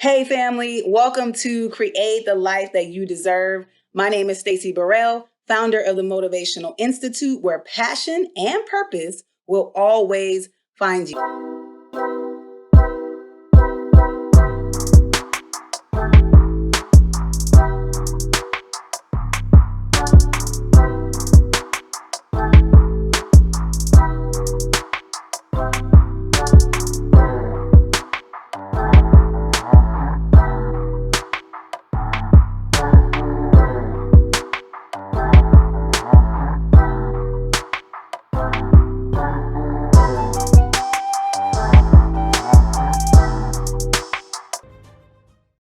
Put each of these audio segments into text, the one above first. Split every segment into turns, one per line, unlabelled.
Hey family, welcome to Create the Life That You Deserve. My name is Stacy Burrell, founder of the Motivational Institute, where passion and purpose will always find you.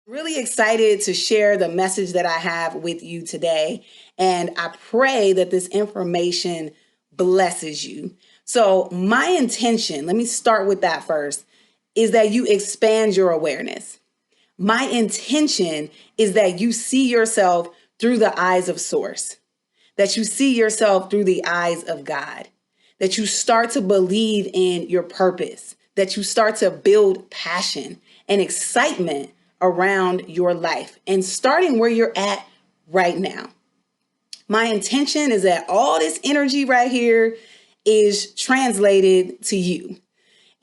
Really excited to share the message that I have with you today. And I pray that this information blesses you. So, my intention, let me start with that first, is that you expand your awareness. My intention is that you see yourself through the eyes of Source, that you see yourself through the eyes of God, that you start to believe in your purpose, that you start to build passion and excitement around your life and starting where you're at right now. My intention is that all this energy right here is translated to you.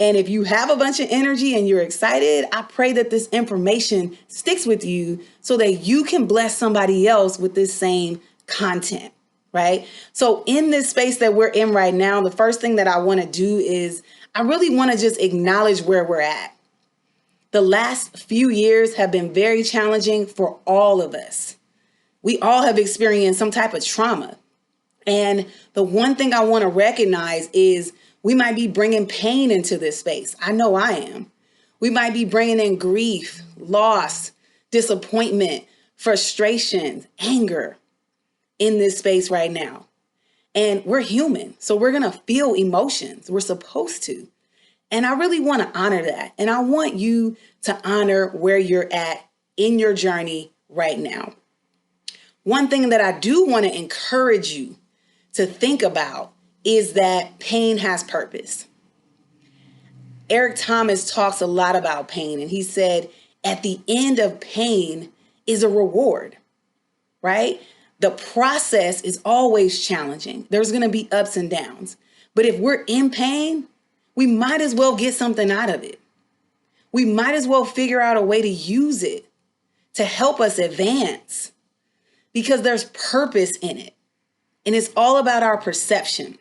And if you have a bunch of energy and you're excited, I pray that this information sticks with you so that you can bless somebody else with this same content, right? So in this space that we're in right now, the first thing that I want to do is I really want to just acknowledge where we're at. The last few years have been very challenging for all of us. We all have experienced some type of trauma. And the one thing I want to recognize is we might be bringing pain into this space. I know I am. We might be bringing in grief, loss, disappointment, frustration, anger in this space right now. And we're human, so we're going to feel emotions. We're supposed to. And I really want to honor that. And I want you to honor where you're at in your journey right now. One thing that I do want to encourage you to think about is that pain has purpose. Eric Thomas talks a lot about pain, and he said, at the end of pain is a reward, right? The process is always challenging. There's going to be ups and downs. But if we're in pain, we might as well get something out of it. We might as well figure out a way to use it to help us advance because there's purpose in it. And it's all about our perception.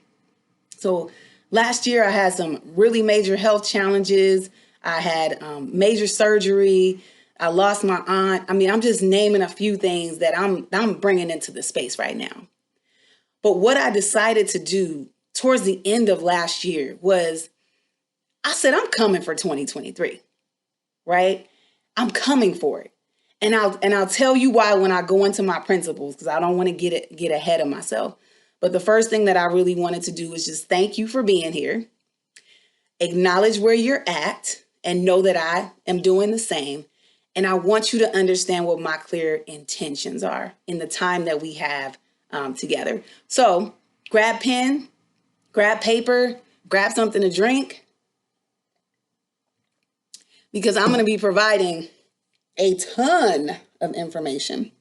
So last year I had some really major health challenges. I had major surgery. I lost my aunt. I mean, I'm just naming a few things that I'm bringing into the space right now. But what I decided to do towards the end of last year was I said, I'm coming for 2023, right? I'm coming for it. And I'll tell you why when I go into my principles, because I don't want to get ahead of myself. But the first thing that I really wanted to do is just thank you for being here, acknowledge where you're at, and know that I am doing the same. And I want you to understand what my clear intentions are in the time that we have together. So grab pen, grab paper, grab something to drink, because I'm going to be providing a ton of information.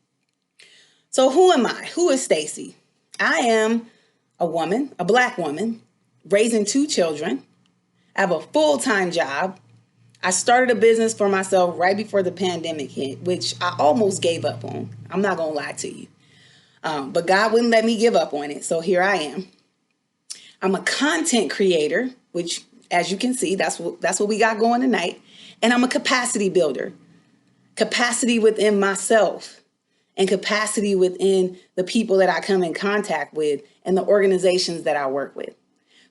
So who am I? Who is Stacy? I am a woman, a Black woman, raising 2 children. I have a full-time job. I started a business for myself right before the pandemic hit, which I almost gave up on. I'm not going to lie to you. But God wouldn't let me give up on it. So here I am. I'm a content creator, which, as you can see, that's what we got going tonight. And I'm a capacity builder. Capacity within myself and capacity within the people that I come in contact with and the organizations that I work with.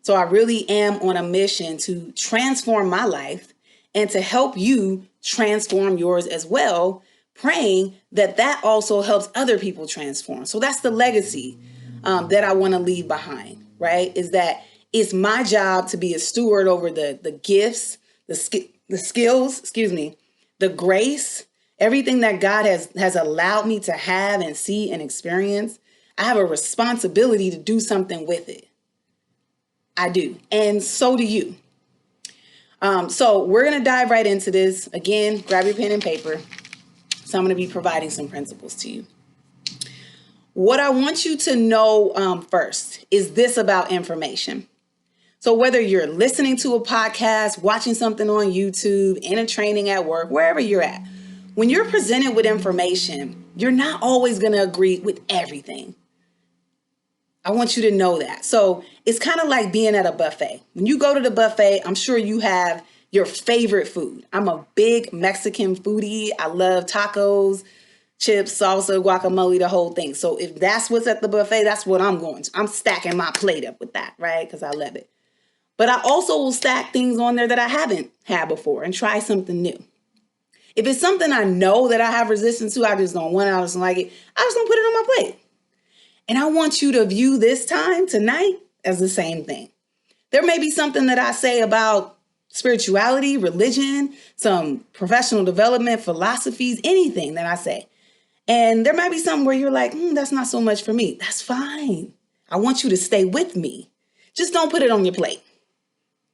So I really am on a mission to transform my life and to help you transform yours as well, praying that that also helps other people transform. So that's the legacy that I want to leave behind, right? Is that it's my job to be a steward over the gifts, the skills, the grace, everything that God has allowed me to have and see and experience. I have a responsibility to do something with it. I do. And so do you. So we're going to dive right into this. Again, grab your pen and paper. So I'm going to be providing some principles to you. What I want you to know first is this about information. So whether you're listening to a podcast, watching something on YouTube, in a training at work, wherever you're at, when you're presented with information, you're not always going to agree with everything. I want you to know that. So it's kind of like being at a buffet. When you go to the buffet, I'm sure you have your favorite food. I'm a big Mexican foodie. I love tacos, chips, salsa, guacamole, the whole thing. So if that's what's at the buffet, that's what I'm going to. I'm stacking my plate up with that, right? Because I love it. But I also will stack things on there that I haven't had before and try something new. If it's something I know that I have resistance to, I just don't want it, I just don't like it, I just don't put it on my plate. And I want you to view this time tonight as the same thing. There may be something that I say about spirituality, religion, some professional development, philosophies, anything that I say. And there might be something where you're like, that's not so much for me. That's fine. I want you to stay with me. Just don't put it on your plate.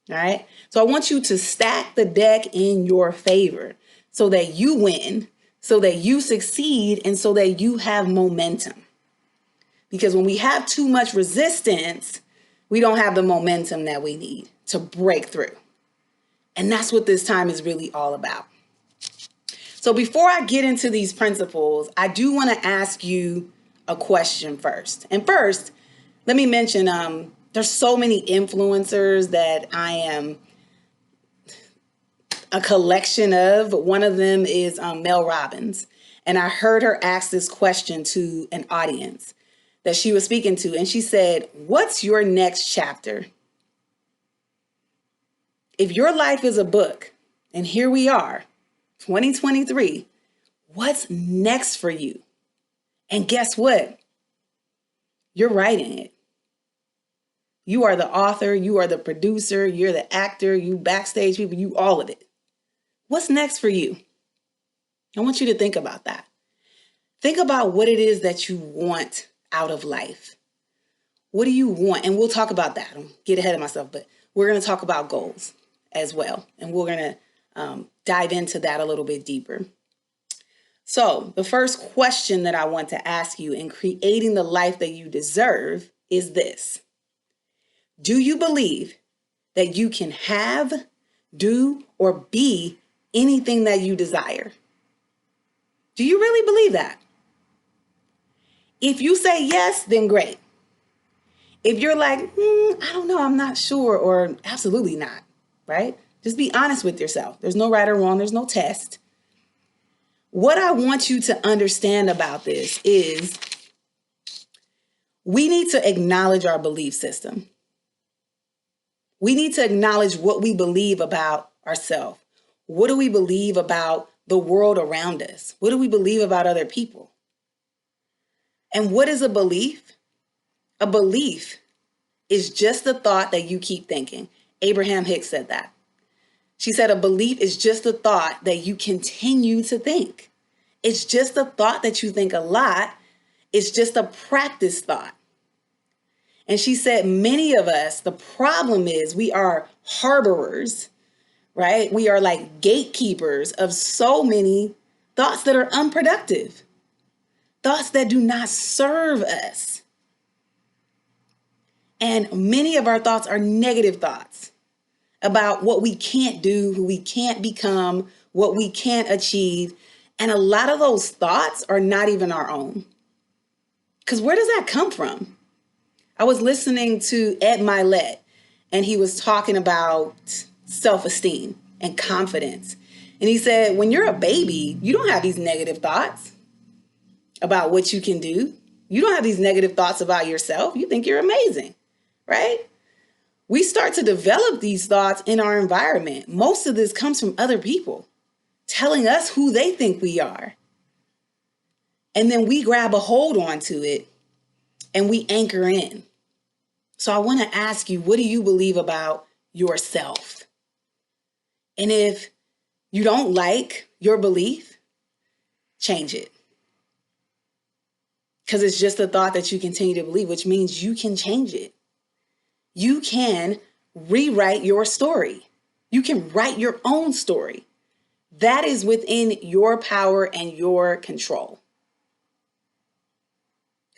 All right. So I want you to stack the deck in your favor so that you win, so that you succeed, and so that you have momentum. Because when we have too much resistance, we don't have the momentum that we need to break through. And that's what this time is really all about. So before I get into these principles, I do want to ask you a question first. And first, let me mention, there's so many influencers that I am a collection of. One of them is Mel Robbins. And I heard her ask this question to an audience that she was speaking to. And she said, what's your next chapter? If your life is a book, and here we are, 2023, what's next for you? And guess what? You're writing it. You are the author, you are the producer, you're the actor, you backstage people, you all of it. What's next for you? I want you to think about that. Think about what it is that you want out of life. What do you want? And we'll talk about that. I'll get ahead of myself, but we're going to talk about goals as well. And we're going to dive into that a little bit deeper. So the first question that I want to ask you in creating the life that you deserve is this. Do you believe that you can have, do, or be anything that you desire? Do you really believe that? If you say yes, then great. If you're like, I don't know, I'm not sure, or absolutely not, right? Just be honest with yourself. There's no right or wrong. There's no test. What I want you to understand about this is we need to acknowledge our belief system. We need to acknowledge what we believe about ourselves. What do we believe about the world around us? What do we believe about other people? And what is a belief? A belief is just a thought that you keep thinking. Abraham Hicks said that. She said a belief is just a thought that you continue to think. It's just a thought that you think a lot. It's just a practice thought. And she said many of us, the problem is we are harborers, right? We are like gatekeepers of so many thoughts that are unproductive, thoughts that do not serve us. And many of our thoughts are negative thoughts about what we can't do, who we can't become, what we can't achieve. And a lot of those thoughts are not even our own. Because where does that come from? I was listening to Ed Milet, and he was talking about self-esteem and confidence. And he said, when you're a baby, you don't have these negative thoughts about what you can do. You don't have these negative thoughts about yourself. You think you're amazing, right? We start to develop these thoughts in our environment. Most of this comes from other people telling us who they think we are. And then we grab a hold onto it and we anchor in. So I want to ask you, what do you believe about yourself? And if you don't like your belief, change it. Because it's just a thought that you continue to believe, which means you can change it. You can rewrite your story. You can write your own story. That is within your power and your control.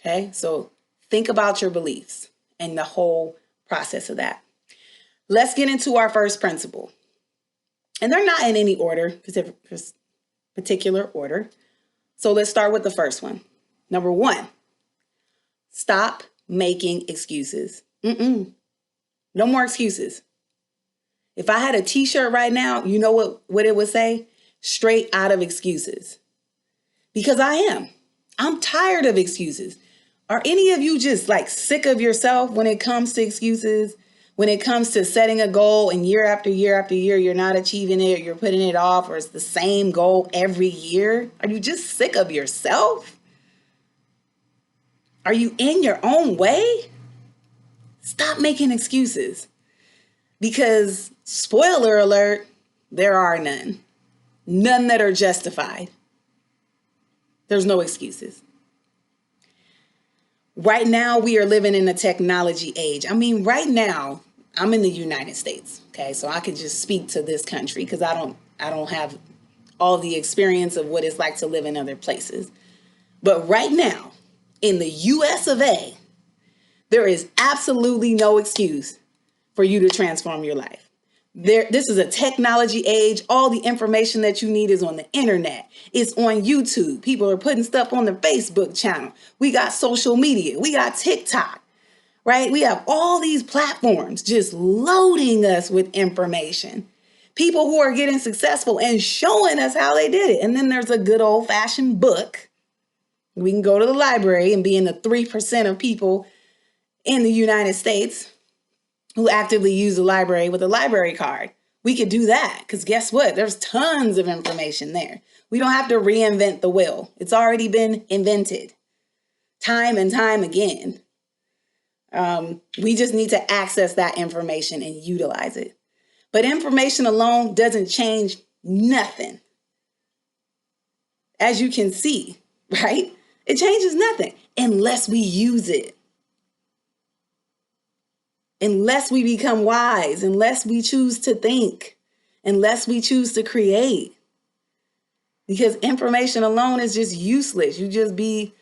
Okay, so think about your beliefs and the whole process of that. Let's get into our first principle. And they're not in any order, particular order. So let's start with the first one. Number 1, stop making excuses. No more excuses. If I had a t-shirt right now, you know what it would say? Straight out of excuses. Because I'm tired of excuses. Are any of you just like sick of yourself when it comes to excuses? When it comes to setting a goal and year after year after year, you're not achieving it, you're putting it off, or it's the same goal every year? Are you just sick of yourself? Are you in your own way? Stop making excuses. Because, spoiler alert, there are none. None that are justified. There's no excuses. Right now, we are living in a technology age. I mean, right now, I'm in the United States, okay? So I could just speak to this country because I don't have all the experience of what it's like to live in other places. But right now, in the US of A, there is absolutely no excuse for you to transform your life. This is a technology age. All the information that you need is on the internet. It's on YouTube. People are putting stuff on their Facebook channel. We got social media. We got TikTok, right? We have all these platforms just loading us with information. People who are getting successful and showing us how they did it. And then there's a good old fashioned book. We can go to the library and be in the 3% of people in the United States who actively use the library with a library card. We could do that because guess what? There's tons of information there. We don't have to reinvent the wheel. It's already been invented time and time again. We just need to access that information and utilize it. But information alone doesn't change nothing. As you can see, right? It changes nothing unless we use it. Unless we become wise, unless we choose to think, unless we choose to create. Because information alone is just useless. You just be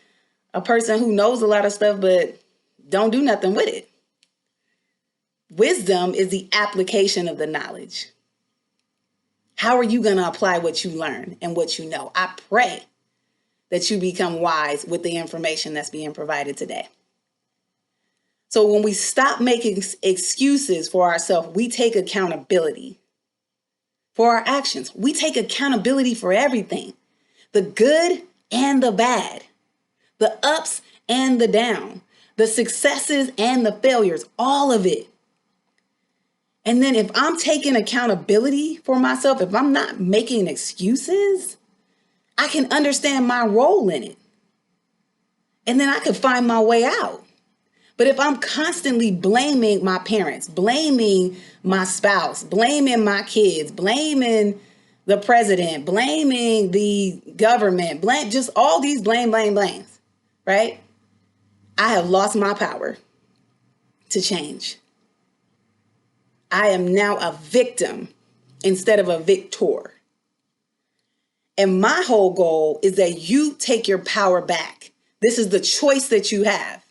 a person who knows a lot of stuff, but don't do nothing with it. Wisdom is the application of the knowledge. How are you going to apply what you learn and what you know? I pray that you become wise with the information that's being provided today. So when we stop making excuses for ourselves, we take accountability for our actions. We take accountability for everything, the good and the bad, the ups and the down, the successes and the failures, all of it. And then if I'm taking accountability for myself, if I'm not making excuses, I can understand my role in it. And then I can find my way out. But if I'm constantly blaming my parents, blaming my spouse, blaming my kids, blaming the president, blaming the government, just all these blames, right? I have lost my power to change. I am now a victim instead of a victor. And my whole goal is that you take your power back. This is the choice that you have.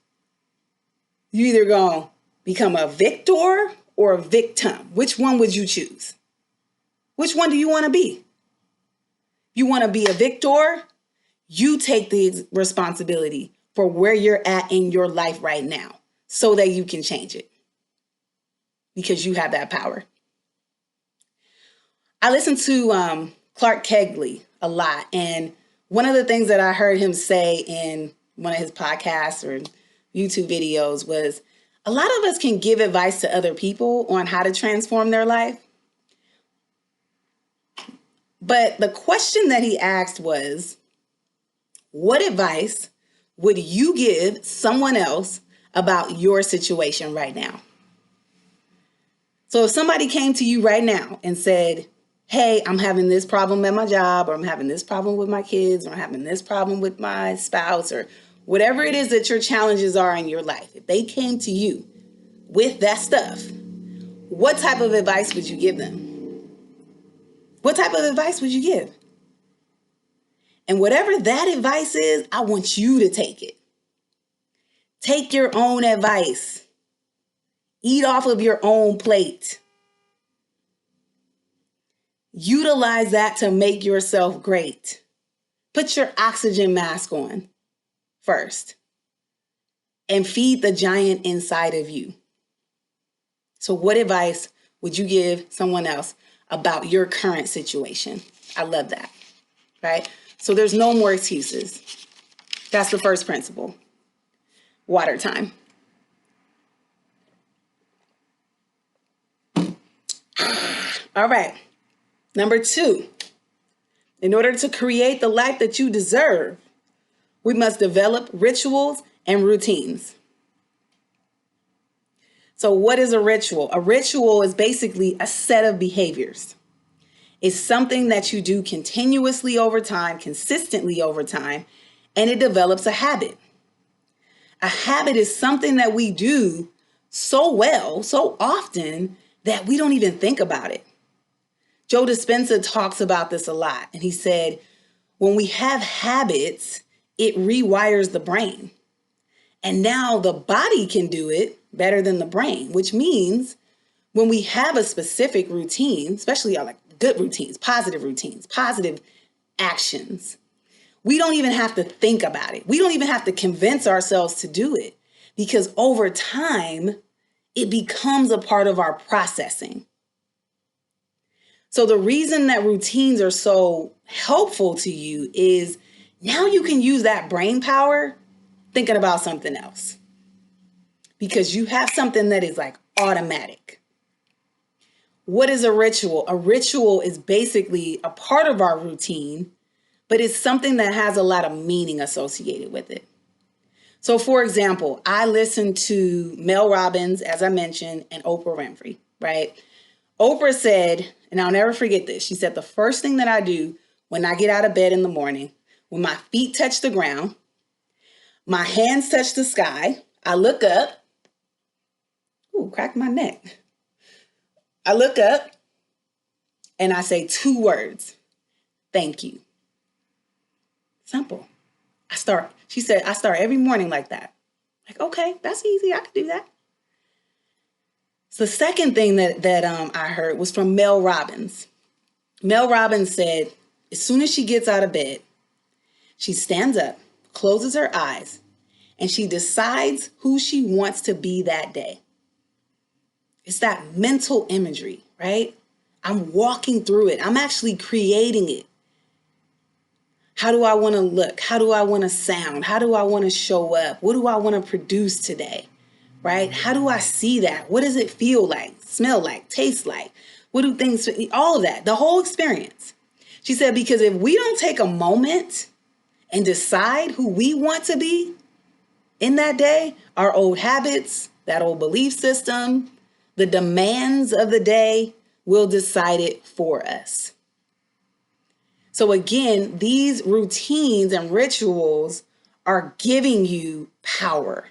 You either going to become a victor or a victim. Which one would you choose? Which one do you want to be? You want to be a victor? You take the responsibility for where you're at in your life right now so that you can change it. Because you have that power. I listen to Clark Kegley a lot. And one of the things that I heard him say in one of his podcasts or YouTube videos was, a lot of us can give advice to other people on how to transform their life. But the question that he asked was, what advice would you give someone else about your situation right now? So if somebody came to you right now and said, hey, I'm having this problem at my job, or I'm having this problem with my kids, or I'm having this problem with my spouse, or whatever it is that your challenges are in your life, if they came to you with that stuff, what type of advice would you give them? What type of advice would you give? And whatever that advice is, I want you to take it. Take your own advice. Eat off of your own plate. Utilize that to make yourself great. Put your oxygen mask on first and feed the giant inside of you. So what advice would you give someone else about your current situation? I love that, right? So there's no more excuses. That's the first principle. Water time. All right. Number 2, in order to create the life that you deserve, we must develop rituals and routines. So what is a ritual? A ritual is basically a set of behaviors. It's something that you do continuously over time, consistently over time, and it develops a habit. A habit is something that we do so well, so often, that we don't even think about it. Joe Dispenza talks about this a lot, and he said, when we have habits, it rewires the brain. And now the body can do it better than the brain, which means when we have a specific routine, especially like good routines, positive actions, we don't even have to think about it. We don't even have to convince ourselves to do it, because over time, it becomes a part of our processing. So the reason that routines are so helpful to you is now you can use that brain power thinking about something else, because you have something that is like automatic. What is a ritual? A ritual is basically a part of our routine, but it's something that has a lot of meaning associated with it. So for example, I listen to Mel Robbins, as I mentioned, and Oprah Winfrey, right? Oprah said, and I'll never forget this, she said, the first thing that I do when I get out of bed in the morning, when my feet touch the ground, my hands touch the sky, I look up, cracked my neck. I look up and I say 2 words, thank you. Simple. She said, I start every morning like that. Like, okay, that's easy. I could do that. So the second thing that I heard was from Mel Robbins. Mel Robbins said, as soon as she gets out of bed, she stands up, closes her eyes, and she decides who she wants to be that day. It's that mental imagery, right? I'm walking through it. I'm actually creating it. How do I want to look? How do I want to sound? How do I want to show up? What do I want to produce today? Right? How do I see that? What does it feel like, smell like, taste like? What do things, all of that, the whole experience. She said, because if we don't take a moment and decide who we want to be in that day, our old habits, that old belief system, the demands of the day will decide it for us. So again, these routines and rituals are giving you power,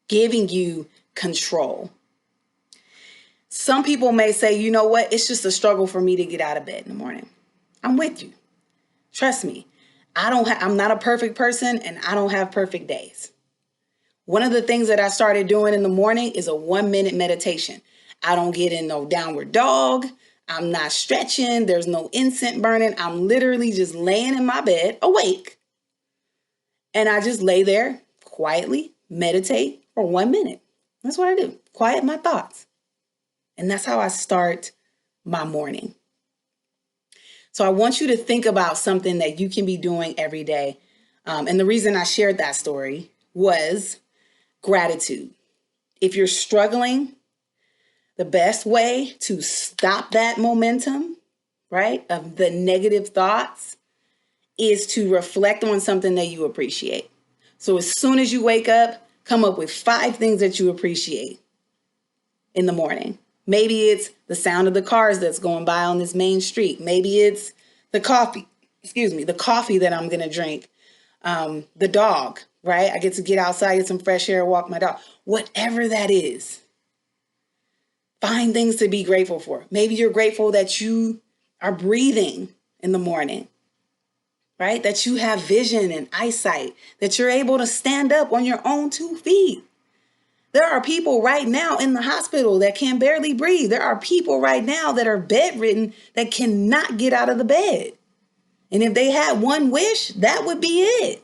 giving you control. Some people may say, you know what, it's just a struggle for me to get out of bed in the morning. I'm with you. Trust me. I'm not a perfect person, and I don't have perfect days. One of the things that I started doing in the morning is a 1-minute meditation. I don't get in no downward dog. I'm not stretching. There's no incense burning. I'm literally just laying in my bed awake. And I just lay there quietly, meditate for 1 minute. That's what I do. Quiet my thoughts. And that's how I start my morning. So I want you to think about something that you can be doing every day. And the reason I shared that story was gratitude. If you're struggling, the best way to stop that momentum, right, of the negative thoughts is to reflect on something that you appreciate. So as soon as you wake up, come up with 5 things that you appreciate in the morning. Maybe it's the sound of the cars that's going by on this main street. Maybe it's the coffee that I'm going to drink. The dog, right? I get to get outside, get some fresh air, walk my dog. Whatever that is. Find things to be grateful for. Maybe you're grateful that you are breathing in the morning, right? That you have vision and eyesight, that you're able to stand up on your own 2 feet. There are people right now in the hospital that can barely breathe. There are people right now that are bedridden that cannot get out of the bed. And if they had one wish, that would be it.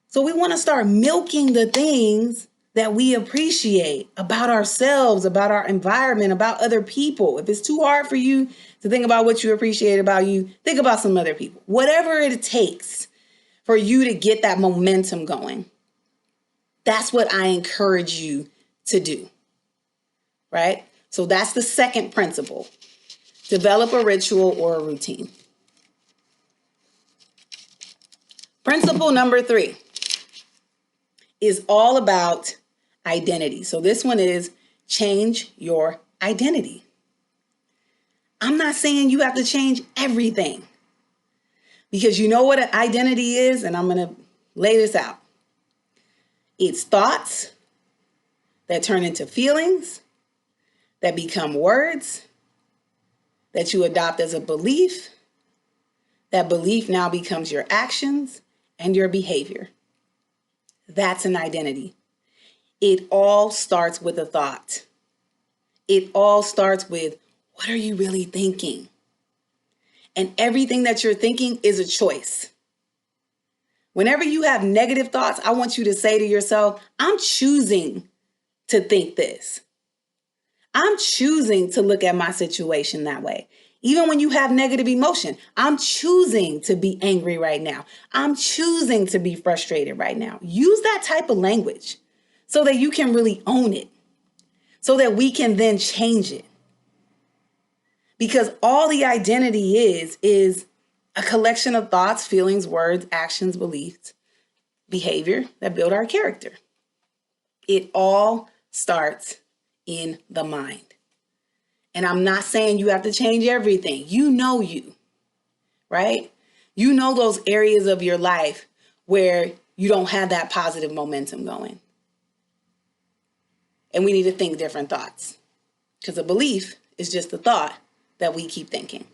So we want to start milking the things that we appreciate about ourselves, about our environment, about other people. If it's too hard for you to think about what you appreciate about you, think about some other people. Whatever it takes for you to get that momentum going. That's what I encourage you to do, right? So that's the second principle. Develop a ritual or a routine. Principle number 3 is all about identity. So this one is change your identity. I'm not saying you have to change everything, because you know what an identity is, and I'm going to lay this out. It's thoughts that turn into feelings, that become words, that you adopt as a belief. That belief now becomes your actions and your behavior. That's an identity. It all starts with a thought. It all starts with, what are you really thinking? And everything that you're thinking is a choice. Whenever you have negative thoughts, I want you to say to yourself, I'm choosing to think this. I'm choosing to look at my situation that way. Even when you have negative emotion, I'm choosing to be angry right now. I'm choosing to be frustrated right now. Use that type of language so that you can really own it, so that we can then change it. Because all the identity is a collection of thoughts, feelings, words, actions, beliefs, behavior that build our character. It all starts in the mind. And I'm not saying you have to change everything. You know you, right? You know those areas of your life where you don't have that positive momentum going. And we need to think different thoughts, because a belief is just a thought that we keep thinking.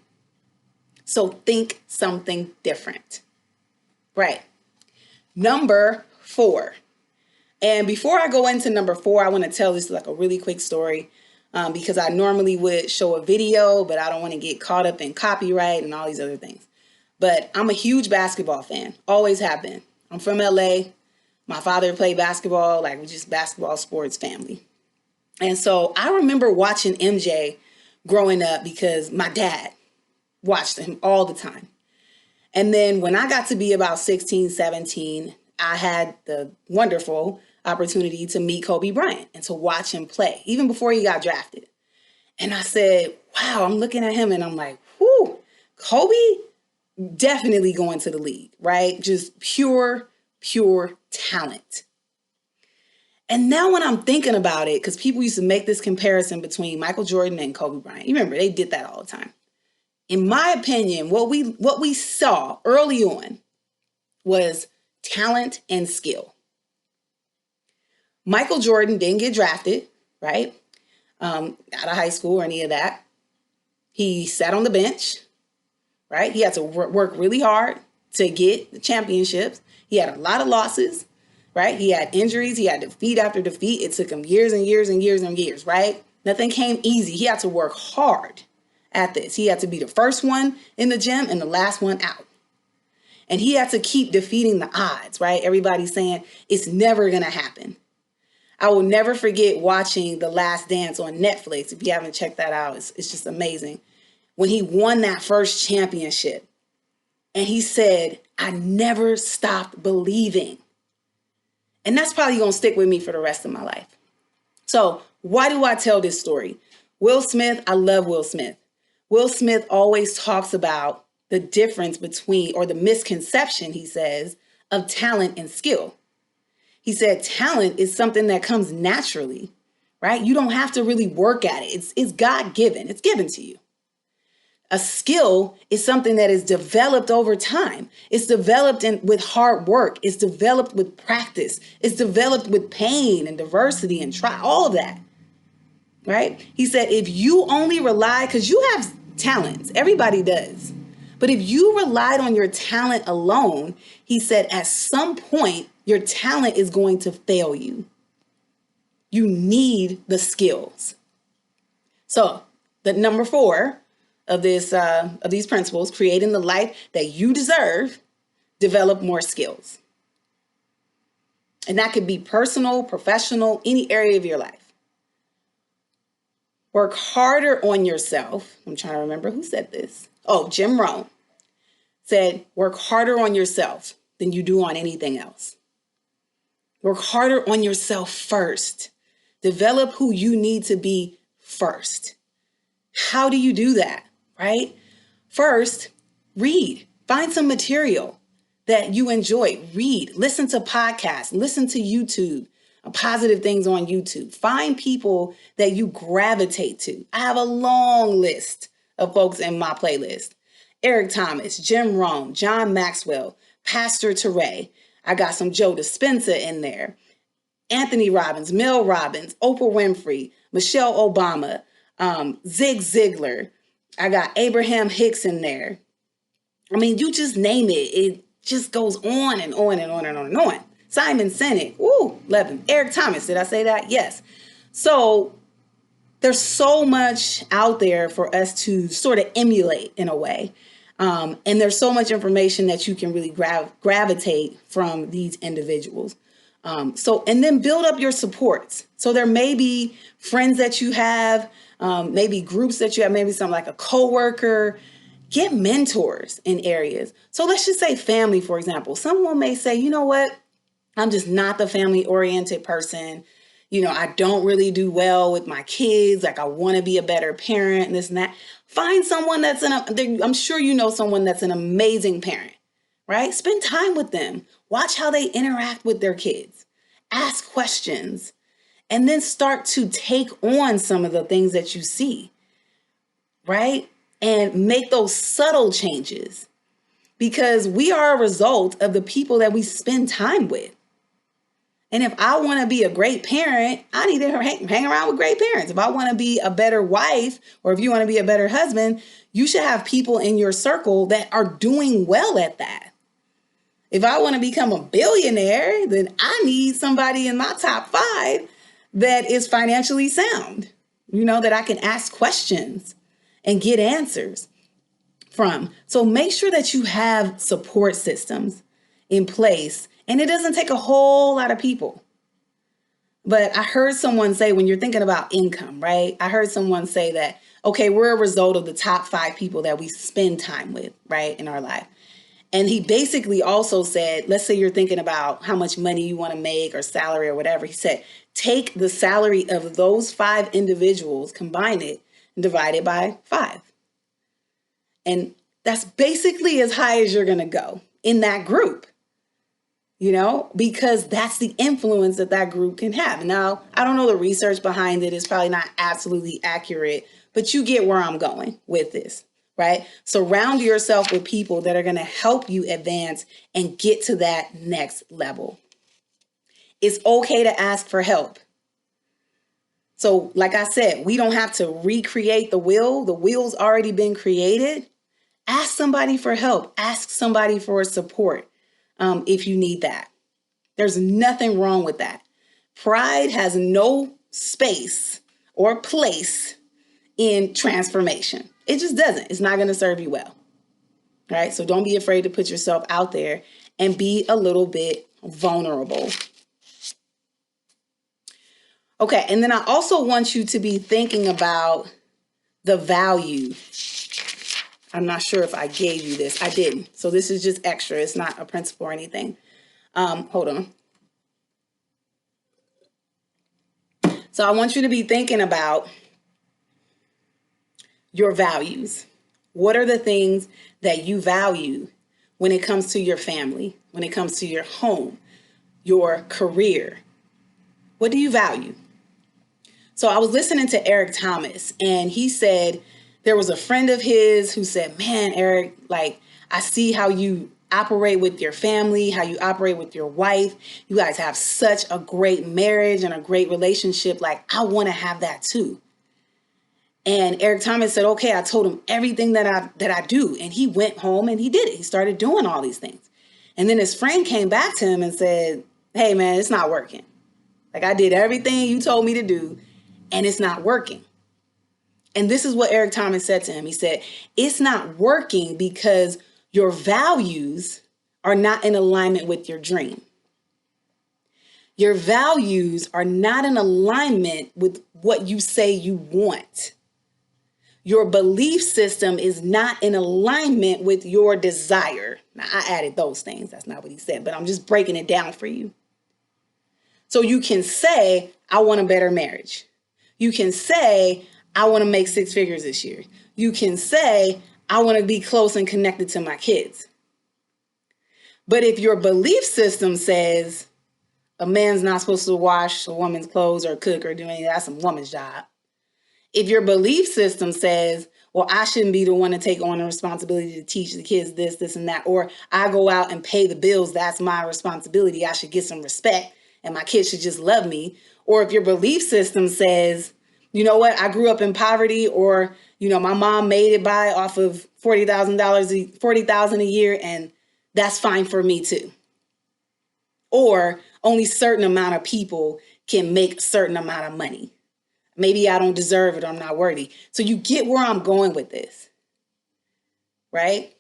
So think something different. Right. Number 4. And before I go into number 4, I want to tell this like a really quick story, because I normally would show a video, but I don't want to get caught up in copyright and all these other things. But I'm a huge basketball fan. Always have been. I'm from LA. My father played basketball, like we're just basketball sports family. And so I remember watching MJ growing up because my dad watched him all the time. And then when I got to be about 16, 17, I had the wonderful opportunity to meet Kobe Bryant and to watch him play, even before he got drafted. And I said, wow, I'm looking at him and I'm like, whoo, Kobe definitely going to the league, right? Just pure talent. And now when I'm thinking about it, because people used to make this comparison between Michael Jordan and Kobe Bryant. You remember, they did that all the time. In my opinion, what we saw early on was talent and skill. Michael Jordan didn't get drafted, right? Out of high school or any of that. He sat on the bench, right? He had to work really hard to get the championships. He had a lot of losses, right? He had injuries. He had defeat after defeat. It took him years and years and years and years, right? Nothing came easy. He had to work hard at this. He had to be the first one in the gym and the last one out. And he had to keep defeating the odds, right? Everybody's saying it's never going to happen. I will never forget watching The Last Dance on Netflix. If you haven't checked that out, it's just amazing. When he won that first championship and he said, I never stopped believing. And that's probably going to stick with me for the rest of my life. So why do I tell this story? Will Smith, I love Will Smith. Will Smith always talks about the difference between, or the misconception, he says, of talent and skill. He said talent is something that comes naturally, right? You don't have to really work at it. It's God-given. It's given to you. A skill is something that is developed over time. It's developed with hard work. It's developed with practice. It's developed with pain and diversity and try, all of that, right? He said, if you only rely, because you have talents. Everybody does. But if you relied on your talent alone, he said at some point, your talent is going to fail you. You need the skills. So the number 4 of these principles, creating the life that you deserve, develop more skills. And that could be personal, professional, any area of your life. Work harder on yourself. I'm trying to remember who said this. Oh, Jim Rohn said, work harder on yourself than you do on anything else. Work harder on yourself first. Develop who you need to be first. How do you do that, right? First, read. Find some material that you enjoy. Read. Listen to podcasts. Listen to YouTube. Positive things on YouTube. Find people that you gravitate to. I have a long list of folks in my playlist. Eric Thomas, Jim Rohn, John Maxwell, Pastor Teray. I got some Joe Dispenza in there. Anthony Robbins, Mel Robbins, Oprah Winfrey, Michelle Obama, Zig Ziglar. I got Abraham Hicks in there. I mean, you just name it. It just goes on and on and on and on and on. Simon Sinek, love him. Eric Thomas, did I say that? Yes. So there's so much out there for us to sort of emulate in a way. And there's so much information that you can really gravitate from these individuals. And then build up your supports. So there may be friends that you have, maybe groups that you have, maybe something like a coworker. Get mentors in areas. So let's just say family, for example. Someone may say, you know what? I'm just not the family-oriented person. You know, I don't really do well with my kids. Like, I want to be a better parent and this and that. Find someone I'm sure you know someone that's an amazing parent, right? Spend time with them. Watch how they interact with their kids. Ask questions. And then start to take on some of the things that you see, right? And make those subtle changes. Because we are a result of the people that we spend time with. And if I want to be a great parent, I need to hang around with great parents. If I want to be a better wife, or if you want to be a better husband, you should have people in your circle that are doing well at that. If I want to become a billionaire, then I need somebody in my top 5 that is financially sound, that I can ask questions and get answers from. So make sure that you have support systems in place. And it doesn't take a whole lot of people. But I heard someone say, when you're thinking about income, right? I heard someone say that, okay, we're a result of the top 5 people that we spend time with, right, in our life. And he basically also said, let's say you're thinking about how much money you want to make or salary or whatever. He said, take the salary of those 5 individuals, combine it, and divide it by 5. And that's basically as high as you're going to go in that group. Because that's the influence that group can have. Now, I don't know the research behind it. It's probably not absolutely accurate, but you get where I'm going with this, right? Surround yourself with people that are going to help you advance and get to that next level. It's okay to ask for help. So, like I said, we don't have to recreate the wheel. The wheel's already been created. Ask somebody for help. Ask somebody for support. If you need that. There's nothing wrong with that. Pride has no space or place in transformation. It just doesn't. It's not going to serve you well. Right? So don't be afraid to put yourself out there and be a little bit vulnerable. Okay, and then I also want you to be thinking about the value. I'm not sure if I gave you this. I didn't. So this is just extra. It's not a principle or anything. Hold on. So I want you to be thinking about your values. What are the things that you value when it comes to your family, when it comes to your home, your career? What do you value? So I was listening to Eric Thomas, and he said, there was a friend of his who said, man, Eric, like, I see how you operate with your family, how you operate with your wife. You guys have such a great marriage and a great relationship. Like, I want to have that too. And Eric Thomas said, okay, I told him everything that I do. And he went home and he did it. He started doing all these things. And then his friend came back to him and said, hey, man, it's not working. Like, I did everything you told me to do, and it's not working. And this is what Eric Thomas said to him. He said, it's not working because your values are not in alignment with your dream. Your values are not in alignment with what you say you want. Your belief system is not in alignment with your desire. Now, I added those things. That's not what he said, but I'm just breaking it down for you. So you can say, I want a better marriage. You can say, I want to make 6 figures this year. You can say, I want to be close and connected to my kids. But if your belief system says a man's not supposed to wash a woman's clothes or cook or do anything, that's a woman's job. If your belief system says, well, I shouldn't be the one to take on the responsibility to teach the kids this, this, and that, or I go out and pay the bills, that's my responsibility, I should get some respect, and my kids should just love me. Or if your belief system says, you know what, I grew up in poverty, or, you know, my mom made it by off of $40,000 a year, and that's fine for me too. Or only a certain amount of people can make a certain amount of money. Maybe I don't deserve it, or I'm not worthy. So you get where I'm going with this, right?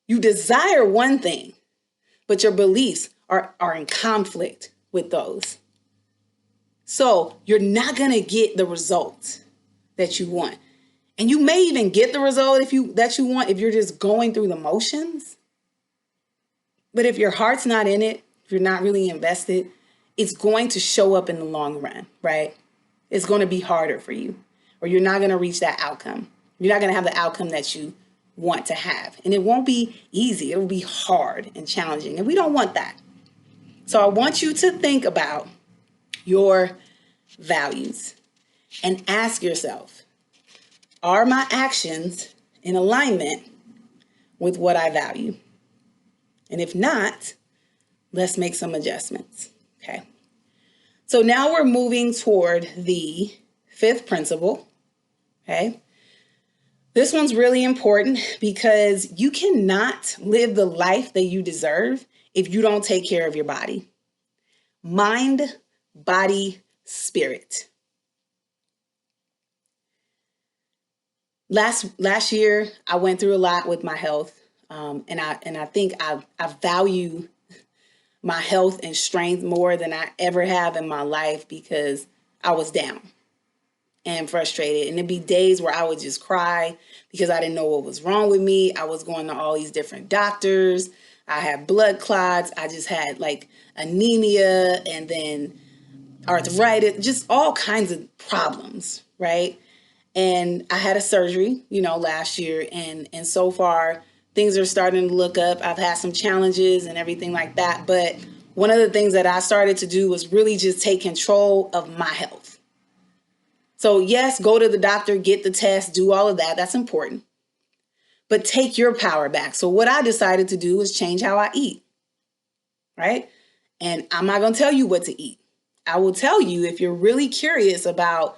You desire one thing, but your beliefs are in conflict with those. So you're not going to get the results that you want. And you may even get the result that you want if you're just going through the motions. But if your heart's not in it, if you're not really invested, it's going to show up in the long run, right? It's going to be harder for you, or you're not going to reach that outcome. You're not going to have the outcome that you want to have. And it won't be easy. It will be hard and challenging. And we don't want that. So I want you to think about your values and ask yourself, are my actions in alignment with what I value? And if not, let's make some adjustments. Okay. So now we're moving toward the 5th principle. Okay. This one's really important because you cannot live the life that you deserve if you don't take care of your body. Mind, body, spirit. Last year, I went through a lot with my health, and I think I value my health and strength more than I ever have in my life because I was down and frustrated. And it'd be days where I would just cry because I didn't know what was wrong with me. I was going to all these different doctors. I had blood clots. I just had like anemia and then arthritis, just all kinds of problems, right? And I had a surgery, last year. And so far, things are starting to look up. I've had some challenges and everything like that. But one of the things that I started to do was really just take control of my health. So yes, go to the doctor, get the test, do all of that. That's important. But take your power back. So what I decided to do was change how I eat, right? And I'm not going to tell you what to eat. I will tell you, if you're really curious about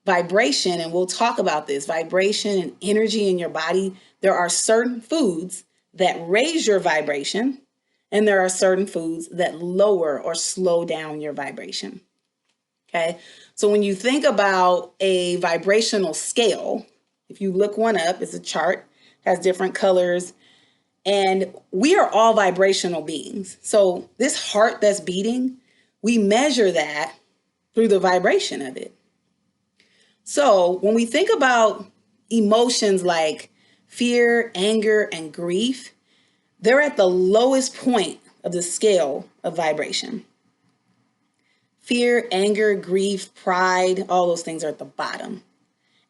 vibration, and we'll talk about this, vibration and energy in your body, there are certain foods that raise your vibration, and there are certain foods that lower or slow down your vibration. Okay. So when you think about a vibrational scale, if you look one up, it's a chart, has different colors, and we are all vibrational beings. So this heart that's beating, we measure that through the vibration of it. So when we think about emotions like fear, anger, and grief, they're at the lowest point of the scale of vibration. Fear, anger, grief, pride, all those things are at the bottom.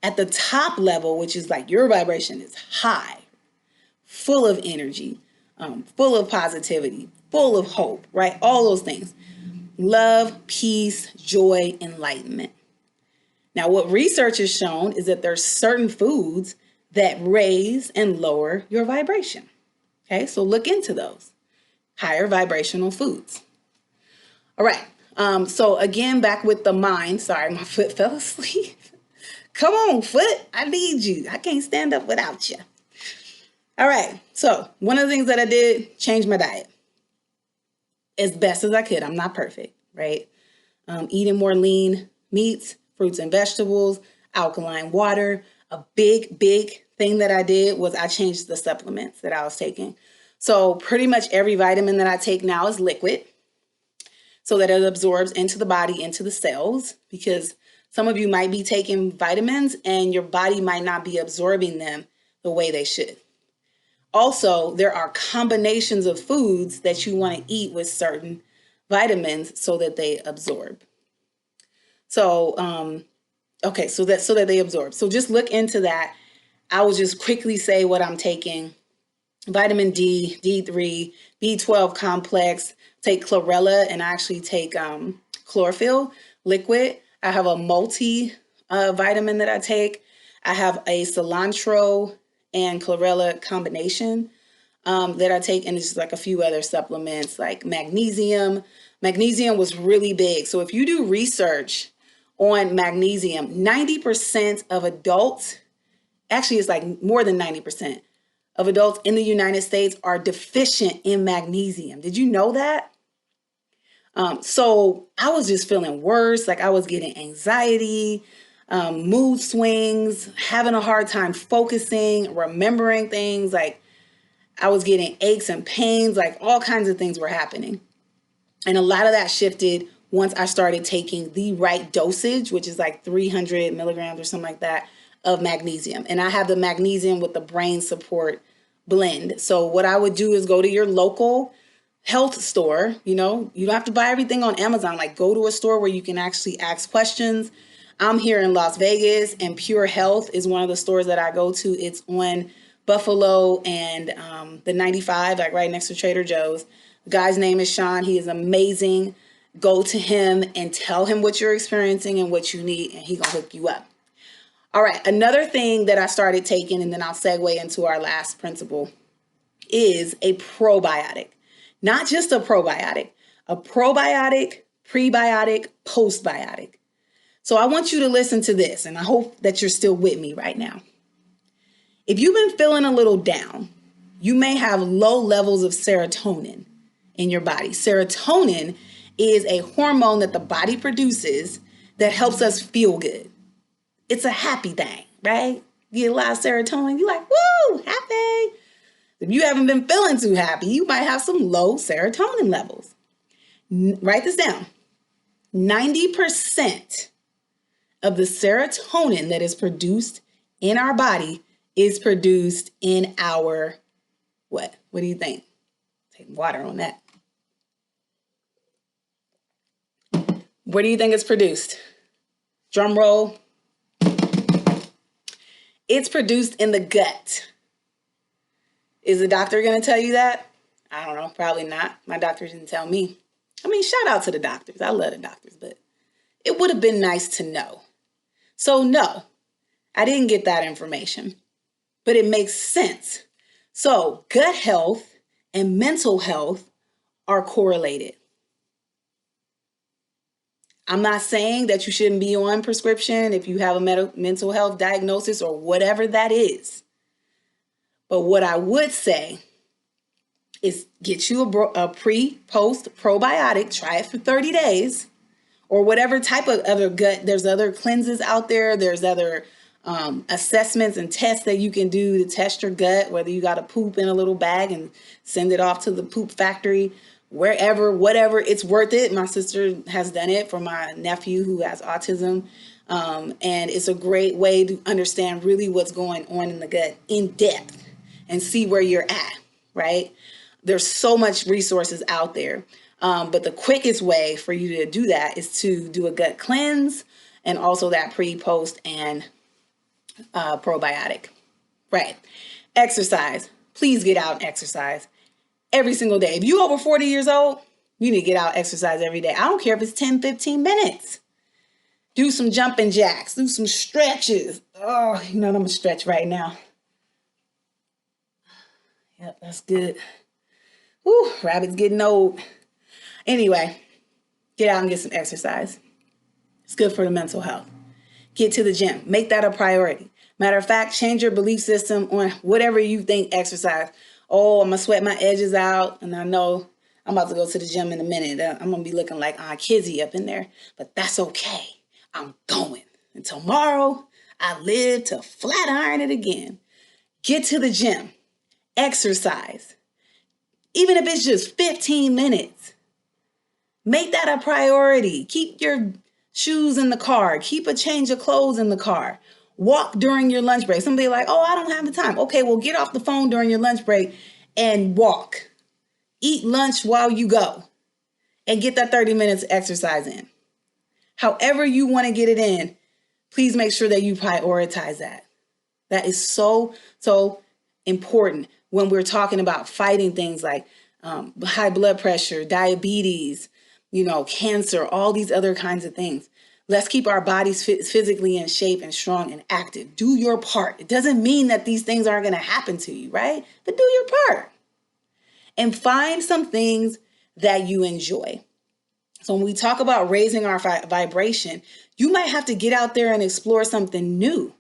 At the top level, which is like your vibration is high, full of energy, full of positivity, full of hope, right? All those things. Love, peace, joy, enlightenment. Now, what research has shown is that there's certain foods that raise and lower your vibration. Okay, so look into those higher vibrational foods. All right. So again, back with the mind. Sorry, my foot fell asleep. Come on, foot. I need you. I can't stand up without you. All right. So one of the things that I did, change my diet as best as I could. I'm not perfect, right? Eating more lean meats, fruits and vegetables, alkaline water. A big thing that I did was I changed the supplements that I was taking. So pretty much every vitamin that I take now is liquid so that it absorbs into the body, into the cells, because some of you might be taking vitamins and your body might not be absorbing them the way they should. Also, there are combinations of foods that you want to eat with certain vitamins so that they absorb. So that they absorb. So just look into that. I will just quickly say what I'm taking. Vitamin D, D3, B12 complex, take chlorella, and I actually take chlorophyll liquid. I have a multi vitamin that I take. I have a cilantro and chlorella combination that I take, and it's like a few other supplements like magnesium. Magnesium was really big. So if you do research on magnesium, 90% of adults, actually it's like more than 90% of adults in the United States are deficient in magnesium. Did you know that? So I was just feeling worse. Like I was getting anxiety, mood swings, having a hard time focusing, remembering things. Like I was getting aches and pains, like all kinds of things were happening. And a lot of that shifted once I started taking the right dosage, which is like 300 milligrams or something like that of magnesium. And I have the magnesium with the brain support blend. So what I would do is go to your local health store. You don't have to buy everything on Amazon. Like go to a store where you can actually ask questions. I'm here in Las Vegas, and Pure Health is one of the stores that I go to. It's on Buffalo and the 95, like right next to Trader Joe's. The guy's name is Sean. He is amazing. Go to him and tell him what you're experiencing and what you need, and he's going to hook you up. All right, another thing that I started taking, and then I'll segue into our last principle, is a probiotic. Not just a probiotic, prebiotic, postbiotic. So I want you to listen to this, and I hope that you're still with me right now. If you've been feeling a little down, you may have low levels of serotonin in your body. Serotonin is a hormone that the body produces that helps us feel good. It's a happy thing, right? You get a lot of serotonin, you're like, woo, happy. If you haven't been feeling too happy, you might have some low serotonin levels. Write this down. 90% of the serotonin that is produced in our body is produced in our what? What do you think? Take water on that. Where do you think it's produced? Drum roll. It's produced in the gut. Is the doctor going to tell you that? I don't know. Probably not. My doctor didn't tell me. I mean, shout out to the doctors. I love the doctors, but it would have been nice to know. So no, I didn't get that information, but it makes sense. So gut health and mental health are correlated. I'm not saying that you shouldn't be on prescription if you have a mental health diagnosis or whatever that is. But what I would say is get you a pre-post probiotic, try it for 30 days, or whatever type of other gut. There's other cleanses out there. There's other assessments and tests that you can do to test your gut, whether you got to poop in a little bag and send it off to the poop factory, wherever, whatever, it's worth it. My sister has done it for my nephew who has autism. And it's a great way to understand really what's going on in the gut in depth and see where you're at, right? There's so much resources out there. But the quickest way for you to do that is to do a gut cleanse and also that pre, post, and probiotic, right? Exercise. Please get out and exercise every single day. If you're over 40 years old, you need to get out, exercise every day. I don't care if it's 10, 15 minutes. Do some jumping jacks, do some stretches. Oh, I'm gonna stretch right now. Yep, that's good. Whew, rabbit's getting old. Anyway, get out and get some exercise. It's good for the mental health. Get to the gym. Make that a priority. Matter of fact, change your belief system on whatever you think exercise. Oh, I'm going to sweat my edges out. And I know I'm about to go to the gym in a minute. I'm going to be looking like Aunt Kizzy up in there. But that's okay. I'm going. And tomorrow, I live to flat iron it again. Get to the gym. Exercise. Even if it's just 15 minutes. Make that a priority. Keep your shoes in the car. Keep a change of clothes in the car. Walk during your lunch break. Somebody like, oh, I don't have the time. Okay, well, get off the phone during your lunch break and walk. Eat lunch while you go and get that 30 minutes exercise in. However you want to get it in, please make sure that you prioritize that. That is so, so important when we're talking about fighting things like high blood pressure, diabetes, cancer, all these other kinds of things. Let's keep our bodies physically in shape and strong and active. Do your part. It doesn't mean that these things aren't going to happen to you, right? But do your part. And find some things that you enjoy. So when we talk about raising our vibration, you might have to get out there and explore something new.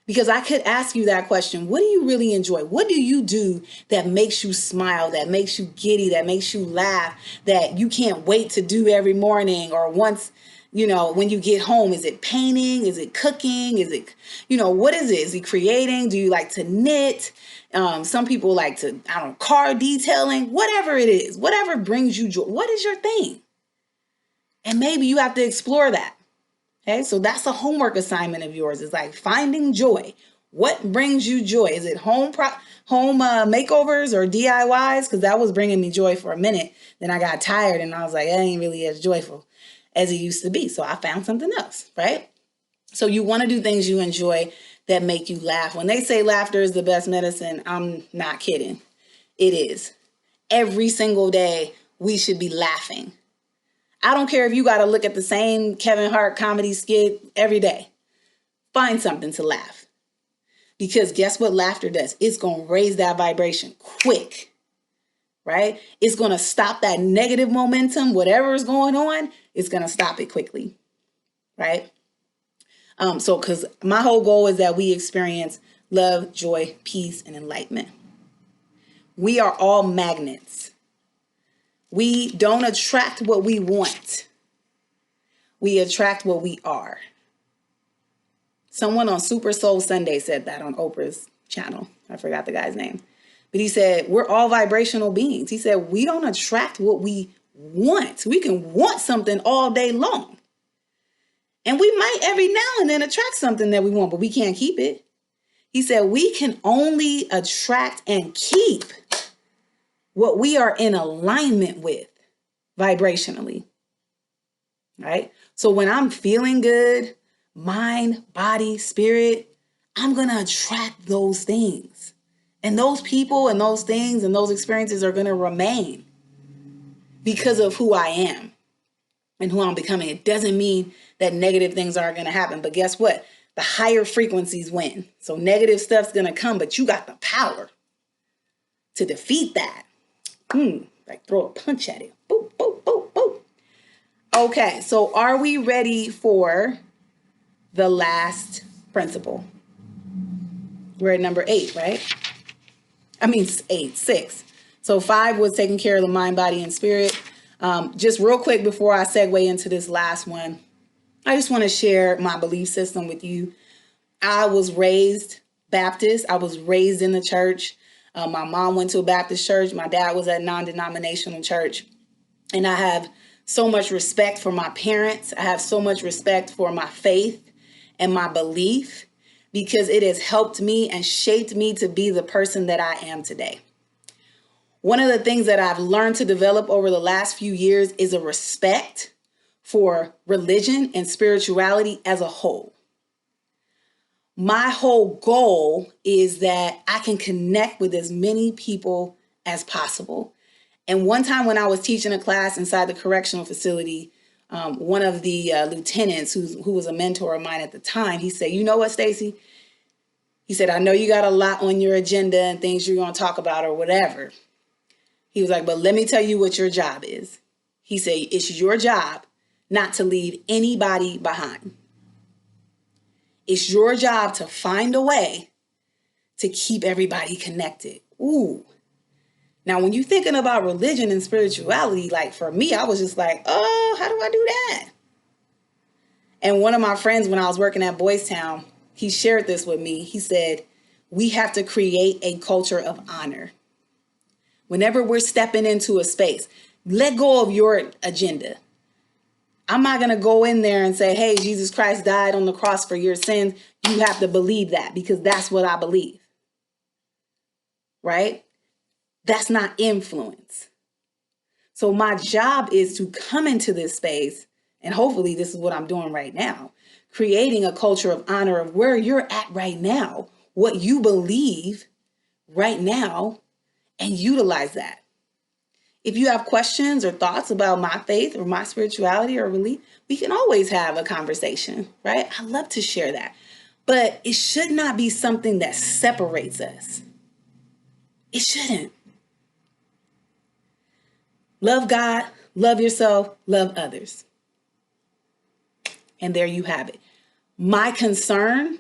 Because I could ask you that question. What do you really enjoy? What do you do that makes you smile, that makes you giddy, that makes you laugh, that you can't wait to do every morning or once, when you get home? Is it painting? Is it cooking? Is it, what is it? Is it creating? Do you like to knit? Some people like to, car detailing, whatever it is, whatever brings you joy. What is your thing? And maybe you have to explore that. Okay, so that's a homework assignment of yours. It's like finding joy. What brings you joy? Is it home makeovers or DIYs? Because that was bringing me joy for a minute. Then I got tired and I was like, that ain't really as joyful as it used to be. So I found something else, right? So you want to do things you enjoy that make you laugh. When they say laughter is the best medicine, I'm not kidding. It is. Every single day, we should be laughing. I don't care if you got to look at the same Kevin Hart comedy skit every day. Find something to laugh. Because guess what laughter does? It's going to raise that vibration quick, right? It's going to stop that negative momentum. Whatever is going on, it's going to stop it quickly, right? Because my whole goal is that we experience love, joy, peace, and enlightenment. We are all magnets. We don't attract what we want. We attract what we are. Someone on Super Soul Sunday said that on Oprah's channel. I forgot the guy's name. But he said, we're all vibrational beings. He said, we don't attract what we want. We can want something all day long. And we might every now and then attract something that we want, but we can't keep it. He said, we can only attract and keep what we are in alignment with vibrationally, right? So when I'm feeling good, mind, body, spirit, I'm going to attract those things. And those people and those things and those experiences are going to remain because of who I am and who I'm becoming. It doesn't mean that negative things aren't going to happen. But guess what? The higher frequencies win. So negative stuff's going to come, but you got the power to defeat that. Like throw a punch at it. Boop, boop, boop, boop. Okay, so are we ready for the last principle? We're at number 8, right? 6. So 5 was taking care of the mind, body, and spirit. Just real quick before I segue into this last one, I just want to share my belief system with you. I was raised Baptist. I was raised in the church. My mom went to a Baptist church. My dad was at a non-denominational church. And I have so much respect for my parents. I have so much respect for my faith and my belief because it has helped me and shaped me to be the person that I am today. One of the things that I've learned to develop over the last few years is a respect for religion and spirituality as a whole. My whole goal is that I can connect with as many people as possible. And one time when I was teaching a class inside the correctional facility, one of the lieutenants who was a mentor of mine at the time, he said, you know what, Stacy? He said, I know you got a lot on your agenda and things you're going to talk about or whatever. He was like, but let me tell you what your job is. He said, it's your job not to leave anybody behind. It's your job to find a way to keep everybody connected. Ooh. Now, when you're thinking about religion and spirituality, like for me, I was just like, oh, how do I do that? And one of my friends, when I was working at Boys Town, he shared this with me. He said, we have to create a culture of honor. Whenever we're stepping into a space, let go of your agenda. I'm not going to go in there and say, hey, Jesus Christ died on the cross for your sins. You have to believe that because that's what I believe. Right? That's not influence. So my job is to come into this space, and hopefully this is what I'm doing right now, creating a culture of honor of where you're at right now, what you believe right now, and utilize that. If you have questions or thoughts about my faith or my spirituality or belief, we can always have a conversation, right? I love to share that. But it should not be something that separates us. It shouldn't. Love God, love yourself, love others. And there you have it. My concern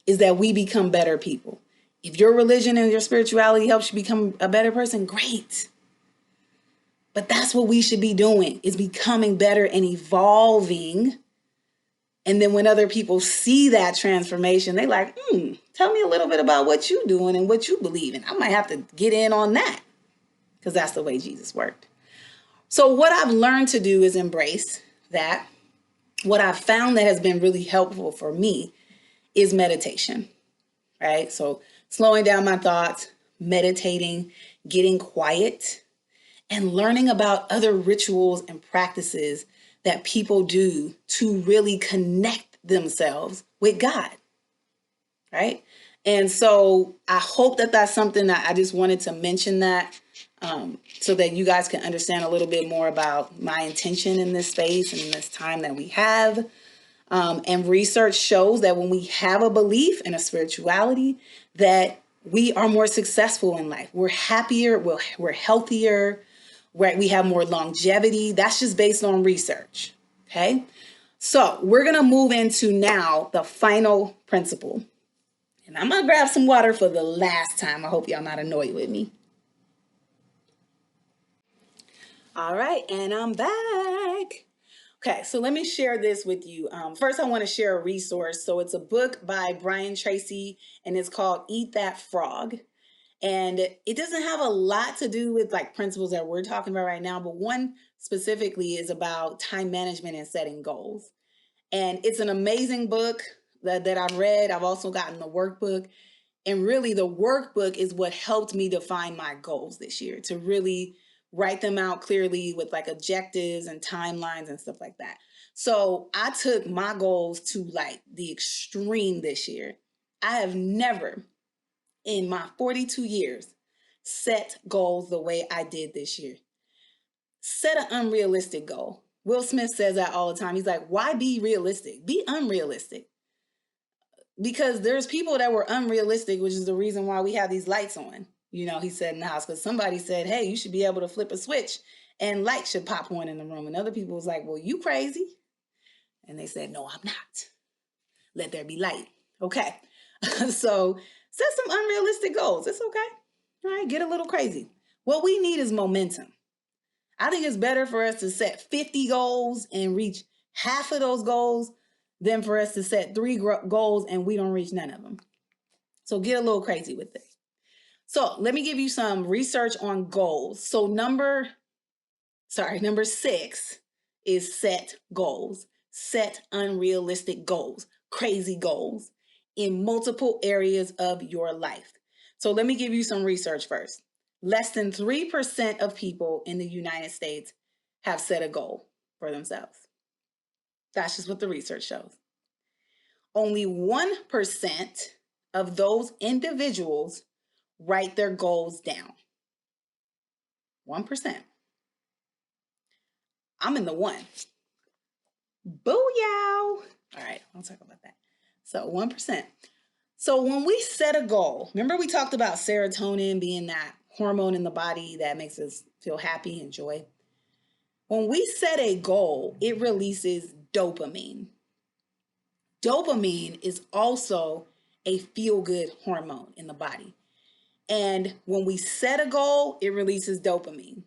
is that we become better people. If your religion and your spirituality helps you become a better person, great. But that's what we should be doing, is becoming better and evolving. And then when other people see that transformation, they like, tell me a little bit about what you're doing and what you believe in. I might have to get in on that because that's the way Jesus worked. So what I've learned to do is embrace that. What I've found that has been really helpful for me is meditation, right? So slowing down my thoughts, meditating, getting quiet, and learning about other rituals and practices that people do to really connect themselves with God, right? And so I hope that that's something that I just wanted to mention that so that you guys can understand a little bit more about my intention in this space and in this time that we have. And research shows that when we have a belief in a spirituality, that we are more successful in life. We're happier, we're healthier, we have more longevity. That's just based on research, okay? So we're going to move into now the final principle. And I'm going to grab some water for the last time. I hope y'all not annoyed with me. All right, and I'm back. Okay, so let me share this with you. First, I want to share a resource. So it's a book by Brian Tracy, and it's called Eat That Frog. And it doesn't have a lot to do with like principles that we're talking about right now, but one specifically is about time management and setting goals. And it's an amazing book that I've read. I've also gotten the workbook. And really the workbook is what helped me define my goals this year, to really write them out clearly with like objectives and timelines and stuff like that. So I took my goals to like the extreme this year. I have never in my 42 years set goals the way I did this year. Set an unrealistic goal. Will Smith says that all the time. He's like, why be realistic? Be unrealistic. Because there's people that were unrealistic, which is the reason why we have these lights on. You know, he said in the house, because somebody said, hey, you should be able to flip a switch and light should pop on in the room. And other people was like, well, you crazy. And they said, no, I'm not. Let there be light. Okay. So set some unrealistic goals. It's okay. All right. Get a little crazy. What we need is momentum. I think it's better for us to set 50 goals and reach half of those goals than for us to set 3 goals and we don't reach none of them. So get a little crazy with it. So let me give you some research on goals. So number 6 is set goals. Set unrealistic goals, crazy goals in multiple areas of your life. So let me give you some research first. Less than 3% of people in the United States have set a goal for themselves. That's just what the research shows. Only 1% of those individuals write their goals down. 1%. I'm in the 1. Booyah! All right, I'll talk about that. So 1%. So when we set a goal, remember we talked about serotonin being that hormone in the body that makes us feel happy and joy. When we set a goal, it releases dopamine. Dopamine is also a feel-good hormone in the body. And when we set a goal, it releases dopamine.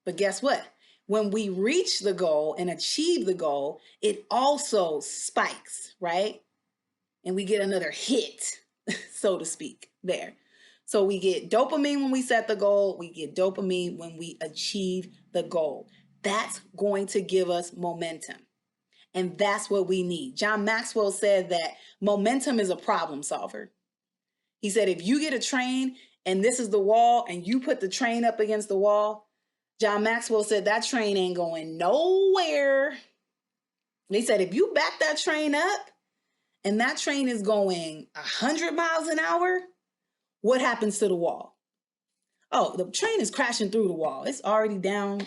But guess what? When we reach the goal and achieve the goal, it also spikes, right? And we get another hit, so to speak, there. So we get dopamine when we set the goal. We get dopamine when we achieve the goal. That's going to give us momentum. And that's what we need. John Maxwell said that momentum is a problem solver. He said, if you get a train and this is the wall and you put the train up against the wall, John Maxwell said that train ain't going nowhere. They said, if you back that train up and that train is going 100 miles an hour, what happens to the wall? Oh, the train is crashing through the wall. It's already down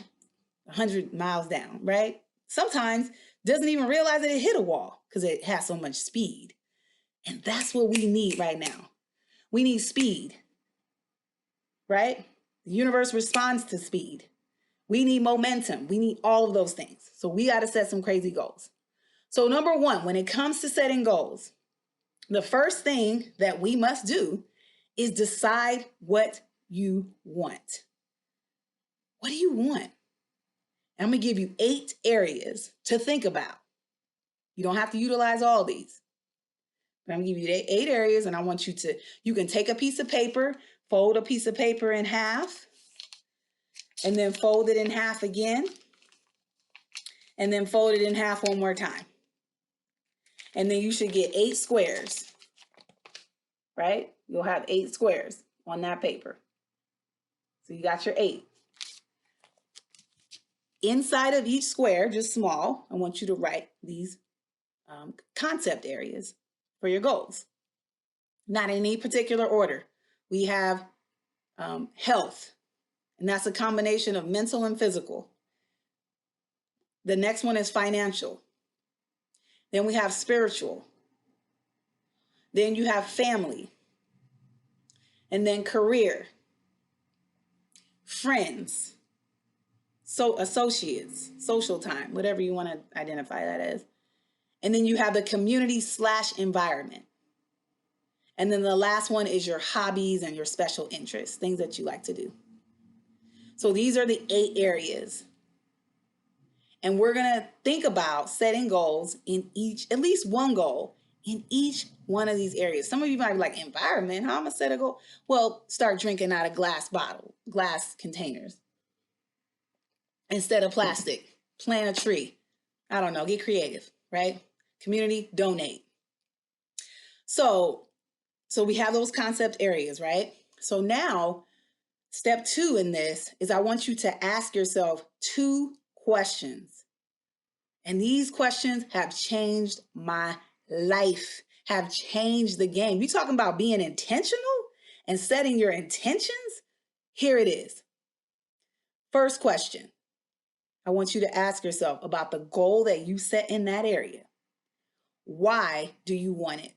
100 miles down, right? Sometimes doesn't even realize that it hit a wall because it has so much speed. And that's what we need right now. We need speed, right? The universe responds to speed. We need momentum. We need all of those things. So we got to set some crazy goals. So number one, when it comes to setting goals, the first thing that we must do is decide what you want. What do you want? I'm going to give you 8 areas to think about. You don't have to utilize all these. But I'm going to give you 8 areas, and I want you can take a piece of paper, fold a piece of paper in half, and then fold it in half again, and then fold it in half one more time. And then you should get 8 squares, right? You'll have 8 squares on that paper. So you got your 8. Inside of each square, just small, I want you to write these concept areas for your goals. Not in any particular order. We have health, and that's a combination of mental and physical. The next one is financial. Then we have spiritual. Then you have family. And then career, friends, so associates, social time, whatever you want to identify that as. And then you have the community/environment. And then the last one is your hobbies and your special interests, things that you like to do. So these are the 8 areas. And we're going to think about setting goals in each, at least one goal in each one of these areas. Some of you might be like, environment, how am I going to set a goal? Well, start drinking out of glass containers instead of plastic. Plant a tree. I don't know, get creative, right? Community, donate. So we have those concept areas, right? So now, step 2 in this is I want you to ask yourself 2 questions. And these questions have changed my life, have changed the game. You're talking about being intentional and setting your intentions? Here it is. First question. I want you to ask yourself about the goal that you set in that area. Why do you want it?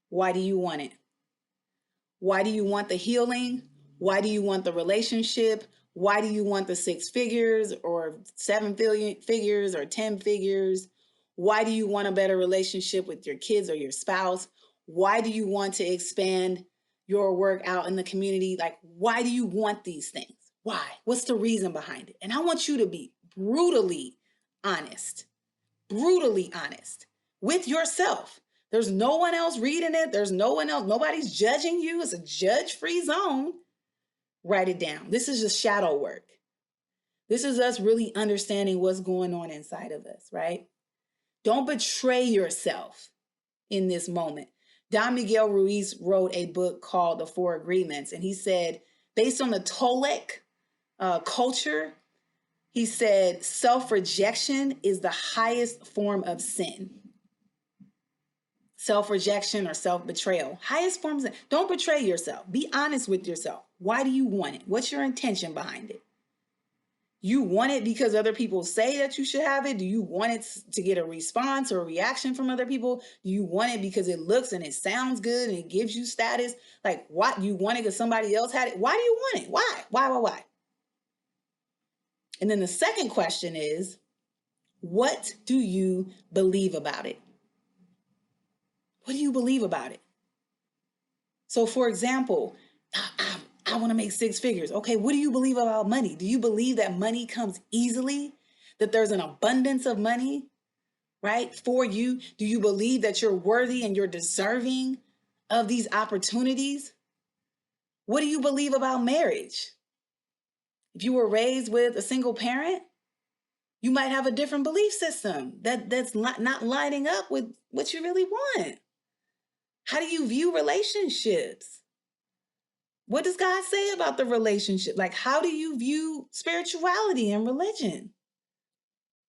Why do you want it? Why do you want the healing? Why do you want the relationship? Why do you want the 6 figures or 7 figures or 10 figures? Why do you want a better relationship with your kids or your spouse? Why do you want to expand your work out in the community? Like, why do you want these things? Why? What's the reason behind it? And I want you to be brutally honest with yourself. There's no one else reading it. There's no one else. Nobody's judging you. It's a judge-free zone. Write it down. This is just shadow work. This is us really understanding what's going on inside of us, right? Don't betray yourself in this moment. Don Miguel Ruiz wrote a book called The 4 Agreements, and he said, based on the Toltec culture, he said, self-rejection is the highest form of sin. Self-rejection or self-betrayal, highest form of sin. Don't betray yourself. Be honest with yourself. Why do you want it? What's your intention behind it? You want it because other people say that you should have it? Do you want it to get a response or a reaction from other people? Do you want it because it looks and it sounds good and it gives you status? Like, what? You want it because somebody else had it? Why do you want it? Why? And then the second question is, What do you believe about it? What do you believe about it? So, for example, I want to make six figures. Okay, what do you believe about money? Do you believe that money comes easily? That there's an abundance of money, right, for you? Do you believe that you're worthy and you're deserving of these opportunities? What do you believe about marriage? If you were raised with a single parent, you might have a different belief system that's not lining up with what you really want. How do you view relationships? What does God say about the relationship? Like, how do you view spirituality and religion?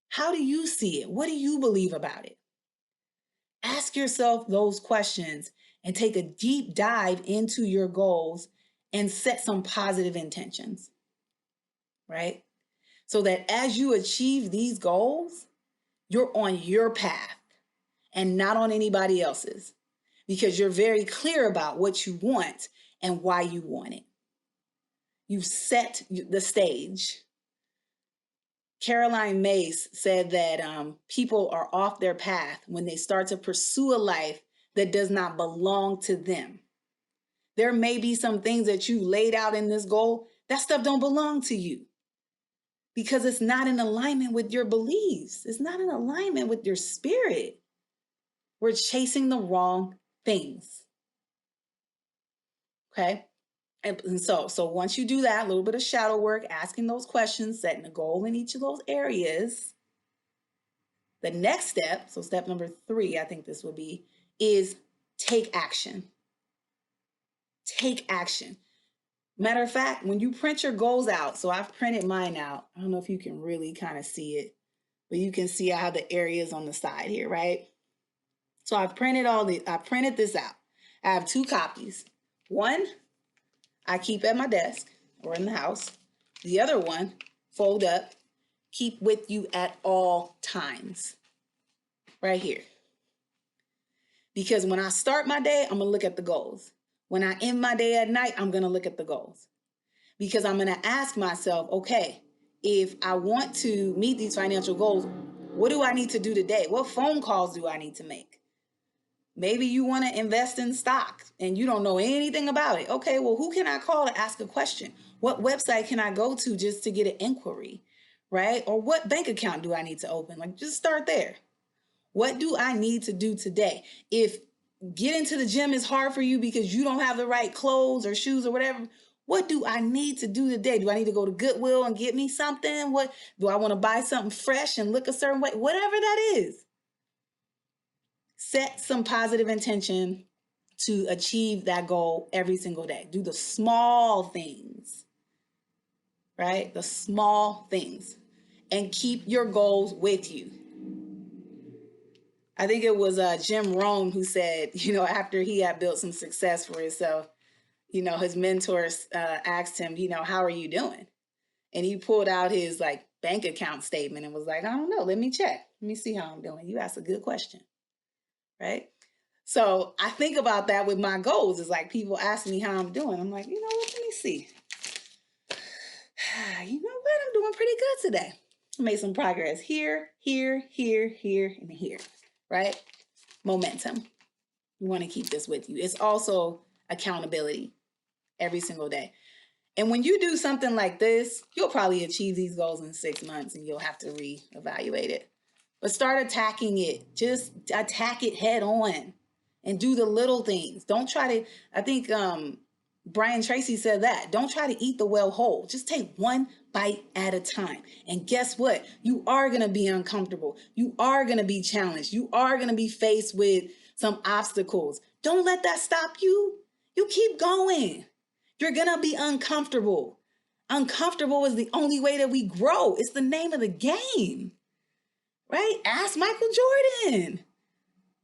How do you see it? What do you believe about it? Ask yourself those questions and take a deep dive into your goals and set some positive intentions, right? So that as you achieve these goals, you're on your path and not on anybody else's, because you're very clear about what you want and why you want it. You've set the stage. Caroline Myss said that people are off their path when they start to pursue a life that does not belong to them. There may be some things that you laid out in this goal, that stuff don't belong to you because it's not in alignment with your beliefs. It's not in alignment with your spirit. We're chasing the wrong things. Okay? And so once you do that, a little bit of shadow work, asking those questions, setting a goal in each of those areas, the next step, so step number 3, I think this will be, is take action. Take action. Matter of fact, when you print your goals out, so I've printed mine out. I don't know if you can really kind of see it, but you can see how the areas on the side here, right? So I printed this out. I have 2 copies. One, I keep at my desk or in the house. The other one, fold up, keep with you at all times. Right here. Because when I start my day, I'm going to look at the goals. When I end my day at night, I'm going to look at the goals. Because I'm going to ask myself, okay, if I want to meet these financial goals, what do I need to do today? What phone calls do I need to make? Maybe you want to invest in stocks and you don't know anything about it. Okay, well, who can I call to ask a question? What website can I go to just to get an inquiry, right? Or what bank account do I need to open? Like, just start there. What do I need to do today? If getting to the gym is hard for you because you don't have the right clothes or shoes or whatever, what do I need to do today? Do I need to go to Goodwill and get me something? What do I want to buy something fresh and look a certain way? Whatever that is. Set some positive intention to achieve that goal every single day. Do the small things, right? The small things. And keep your goals with you. I think it was Jim Rohn who said, after he had built some success for himself, his mentors asked him, how are you doing? And he pulled out his bank account statement and was like, I don't know, let me check. Let me see how I'm doing. You asked a good question, right? So I think about that with my goals. It's like people ask me how I'm doing. I'm like, what, let me see. You know what? I'm doing pretty good today. I made some progress here, here, here, here, and here, right? Momentum. You want to keep this with you. It's also accountability every single day. And when you do something like this, you'll probably achieve these goals in 6 months and you'll have to reevaluate it. But start attacking it. Just attack it head on and do the little things. Don't try to, I think Brian Tracy said that. Don't try to eat the well whole. Just take one bite at a time. And guess what? You are going to be uncomfortable. You are going to be challenged. You are going to be faced with some obstacles. Don't let that stop you. You keep going. You're going to be uncomfortable. Uncomfortable is the only way that we grow. It's the name of the game, right? Ask Michael Jordan.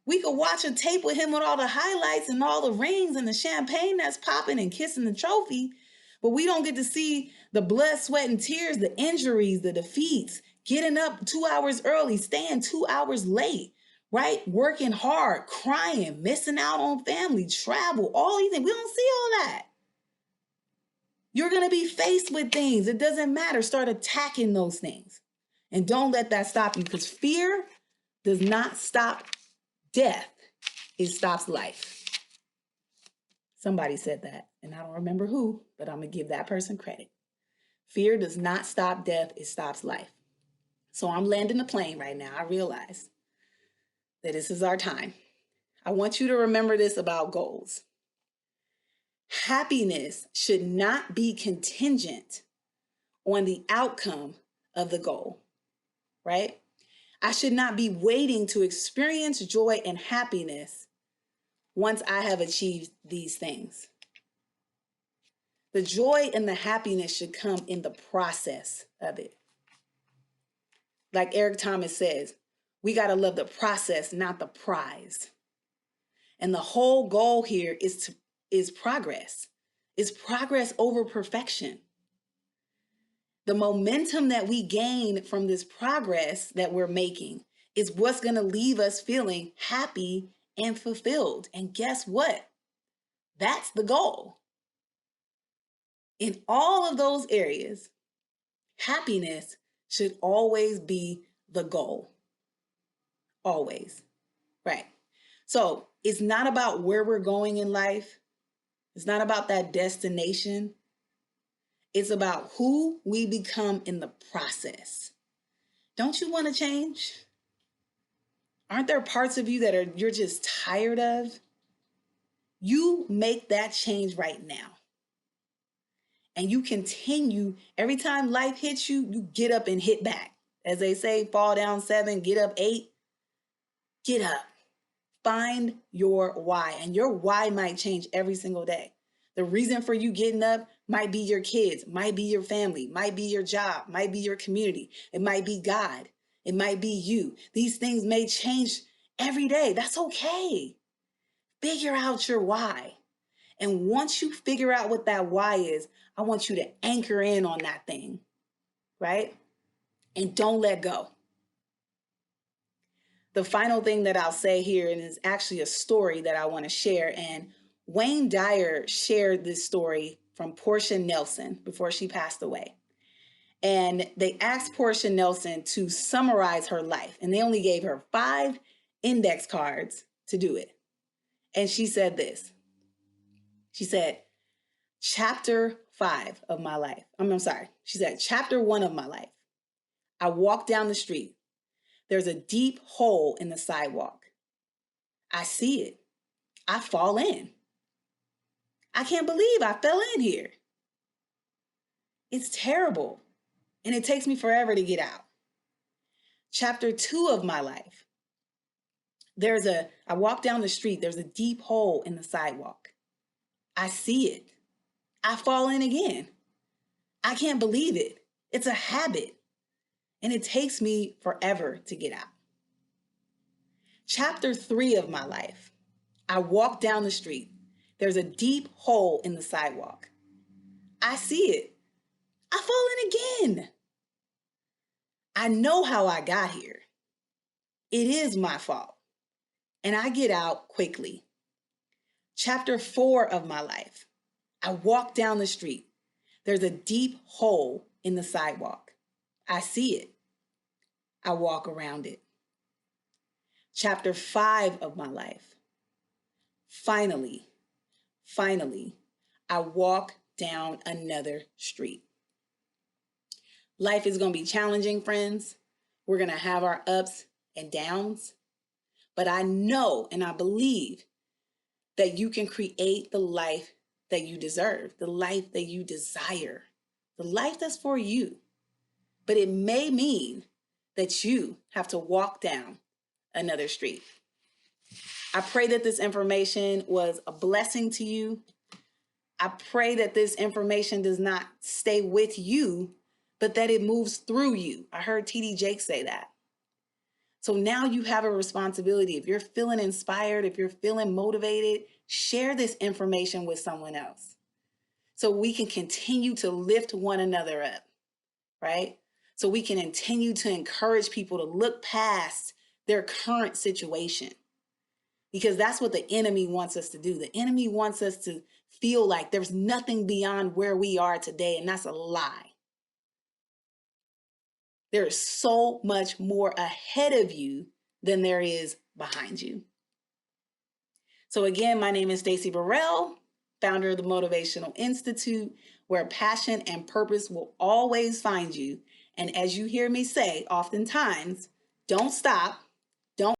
We could watch a tape with him with all the highlights and all the rings and the champagne that's popping and kissing the trophy, but we don't get to see the blood, sweat, and tears, the injuries, the defeats, getting up 2 hours early, staying 2 hours late, right? Working hard, crying, missing out on family, travel, all these things. We don't see all that. You're going to be faced with things. It doesn't matter. Start attacking those things And don't let that stop you, because fear does not stop death. It stops life. Somebody said that, and I don't remember who, but I'm going to give that person credit. Fear does not stop death. It stops life. So I'm landing the plane right now. I realize that this is our time. I want you to remember this about goals. Happiness should not be contingent on the outcome of the goal, right? I should not be waiting to experience joy and happiness once I have achieved these things. The joy and the happiness should come in the process of it. Like Eric Thomas says, we got to love the process, not the prize. And the whole goal here is progress. It's progress over perfection. The momentum that we gain from this progress that we're making is what's going to leave us feeling happy and fulfilled. And guess what? That's the goal. In all of those areas, happiness should always be the goal. Always. Right. So it's not about where we're going in life. It's not about that destination. It's about who we become in the process. Don't you want to change? Aren't there parts of you that you're just tired of? You make that change right now. And you continue, every time life hits you, you get up and hit back. As they say, fall down 7, get up 8. Get up. Find your why. And your why might change every single day. The reason for you getting up might be your kids, might be your family, might be your job, might be your community. It might be God. It might be you. These things may change every day. That's okay. Figure out your why. And once you figure out what that why is, I want you to anchor in on that thing, right? And don't let go. The final thing that I'll say here, and is actually a story that I want to share. And Wayne Dyer shared this story from Portia Nelson before she passed away. And they asked Portia Nelson to summarize her life. And they only gave her 5 index cards to do it. And she said this. She said, chapter 5 of my life. I'm sorry. She said, chapter 1 of my life. I walk down the street. There's a deep hole in the sidewalk. I see it. I fall in. I can't believe I fell in here. It's terrible. And it takes me forever to get out. Chapter 2 of my life. I walk down the street. There's a deep hole in the sidewalk. I see it. I fall in again. I can't believe it. It's a habit. And it takes me forever to get out. Chapter 3 of my life. I walk down the street. There's a deep hole in the sidewalk. I see it. I fall in again. I know how I got here. It is my fault. And I get out quickly. Chapter 4 of my life. I walk down the street. There's a deep hole in the sidewalk. I see it. I walk around it. Chapter 5 of my life. Finally, I walk down another street. Life is going to be challenging, friends. We're going to have our ups and downs. But I know and I believe that you can create the life that you deserve, the life that you desire, the life that's for you. But it may mean that you have to walk down another street. I pray that this information was a blessing to you. I pray that this information does not stay with you, but that it moves through you. I heard T.D. Jakes say that. So now you have a responsibility. If you're feeling inspired, if you're feeling motivated, share this information with someone else so we can continue to lift one another up, right? So we can continue to encourage people to look past their current situation, because that's what the enemy wants us to do. The enemy wants us to feel like there's nothing beyond where we are today, and that's a lie. There is so much more ahead of you than there is behind you. So again, my name is Stacy Burrell, founder of the Motivational Institute, where passion and purpose will always find you. And as you hear me say oftentimes, don't stop, don't